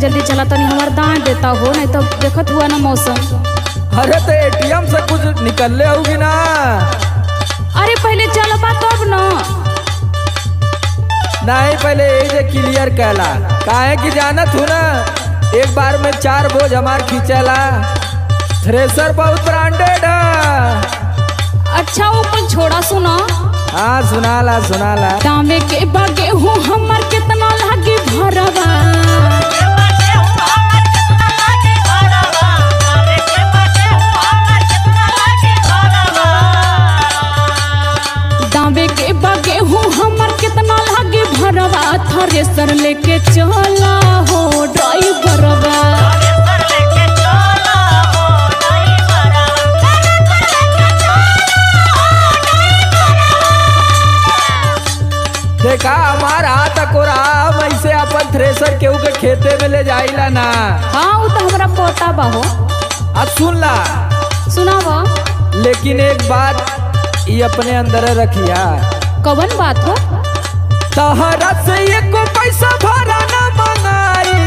जल्दी चला तनी हमार दांत देता हो, नहीं तो देखत हुआ ना मौसम। अरे तो एटीएम से कुछ निकलले होगी ना। अरे पहले चलबा तब ना। नहीं पहले ये क्लियर कहला काहे की जानत हूँ ना, एक बार में 4 बोझ हमार खींचला। थ्रेसर बहुत ब्रांडेड है। अच्छा वो कुल छोड़ा सुना। हाँ सुनाला सुनाला। दामे के बागे हूँ हमर कितना लागी भरवा, दामे के बागे हूँ हमर कितना लागी भरवा, थ्रेसर लेके चला हो ड्राइवरवा। देखा हमार हाथ कोरा वैसे अपन थ्रेसर केहू के खेते में ले जाइला ना। हाँ वो तो हमारा पोता बा हो। अब सुन ला। सुनावा। लेकिन एक बात ये अपने अंदर रखिया। कवन बात हो? तहरा से एको पैसा भरा ना मंगाई,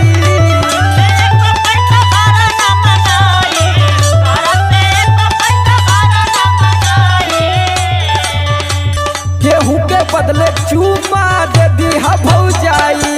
गेहूं के बदले चूमा दे दी हा भौजाई।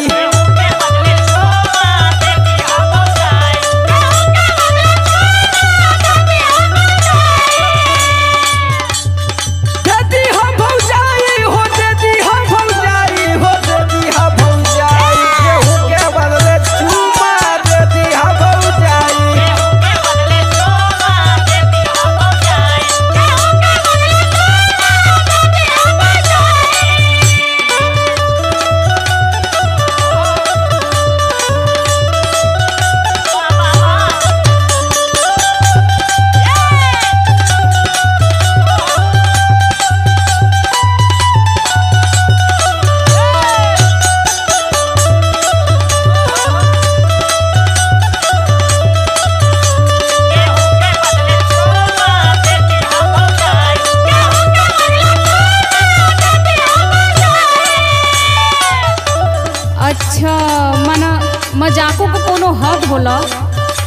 मजाकों को कोनो हद होला,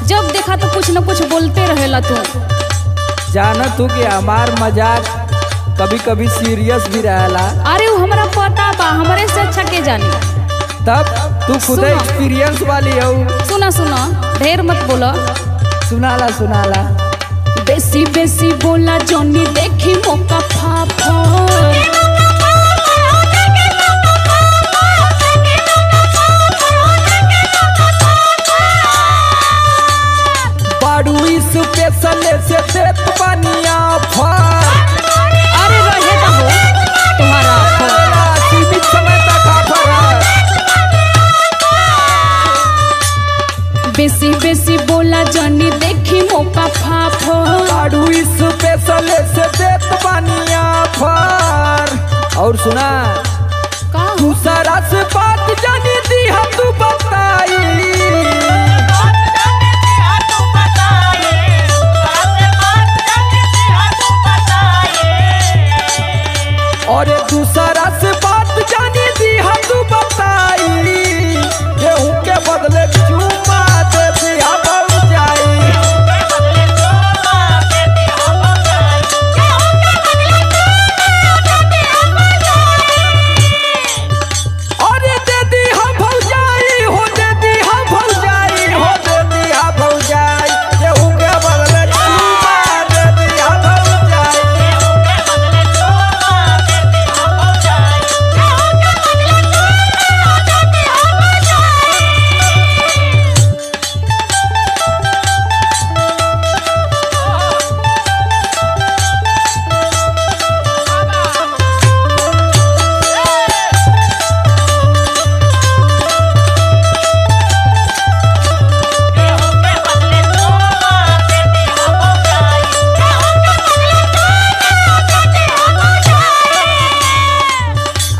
जब देखा तो कुछ न कुछ बोलते रहेला तू। जाना तू कि हमार मजाक कभी कभी सीरियस भी रहेला। अरे वो हमारा पता बा, हमारे से अच्छा के जानी। तब तू खुद एक्सपीरियंस वाली हो। सुना सुना, ढेर मत बोला। सुनाला सुनाला। बेसी बेसी बोला जोनी देखी मौका फाफा, स्पेशल से देत बनिया फल। अरे रहे ना हो तुम्हारा सीमित समय तक ऑफर है। बेसी बेसी बोला जानी देखी मौका फाफो, बाड़ू स्पेशल से देत बनिया फल। और सुना दूसरा से बात जानी दी हम तू बताई, और दूसरा से बात जानी दी हम तू बताई, गेहूं के बदले चूमा दे दी हम भौजाई। और दे दी हम भौजाई हो, दे दी हम भौजाई हो, दे दी हम भौजाई, गेहूं के बदले चूमा दे दी हम भौजाई।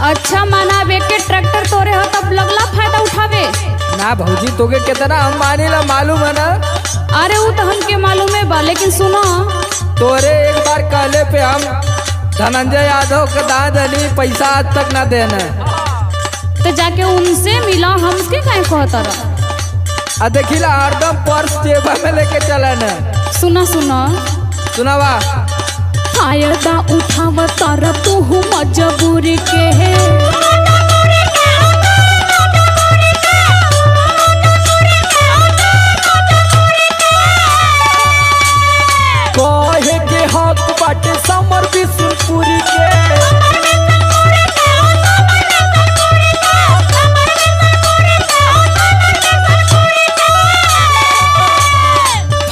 अच्छा माना बे के ट्रैक्टर तोरे हो तब लगला फायदा उठावे ना भौजी तोके कितना हम मानेला मालूम है ना। अरे वो तो हमके मालूम है बा, लेकिन सुनो तोरे एक बार कहले पे हम धनंजय यादव का दान दली पैसा आज तक ना देना, तो जाके उनसे मिला, हमके काहे कहता रहा। आ देखिला हरदम पर्स जेबा में लेके चला न। सुना सुना सुनावा। फायदा उठाव तारा तू मजबूरी के है। कहे के हक बाटे समर बिशुनपुरी के।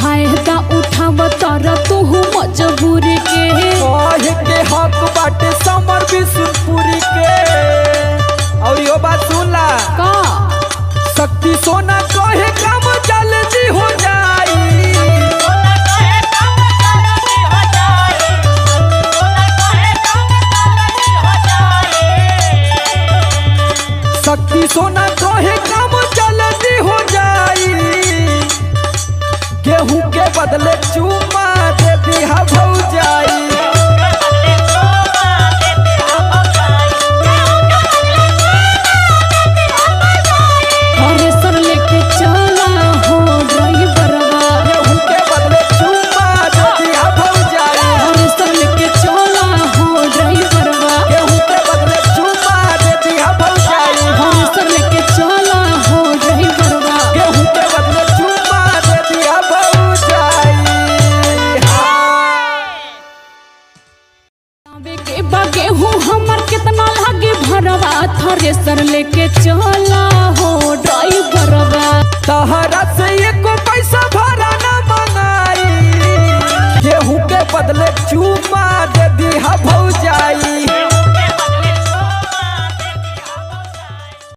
फायदा उठाव तारा तू मजबूरी के है। कहे के हक बाटे समर बिशुनपुरी के। और यो बात सुन ला का शक्ति सोना कहे काम जल्दी हो जाई। शक्ति सोना कहे काम जल्दी हो जाई। गेहूं के बदले चूमा दे दिहा भौजाई। थ्रेसर लेके चला हो ड्राइवरवा। गेहूं के बदले चूमा दे दिहा भौजाई। थ्रेसर लेके चला हो ड्राइवरवा। गेहूं के बदले चूमा दे दिहा भौजाई। थ्रेसर लेके चला हो ड्राइवरवा। गेहूं के बदले चूमा दे दिहा भौजाई। के बागे हूँ हमर कितना लागे भरवा। थ्रेसर लेके चला हो ड्राइवरवा। तहरा से एको पैसा भरा न मंगाई। गेहूं के बदले चूमा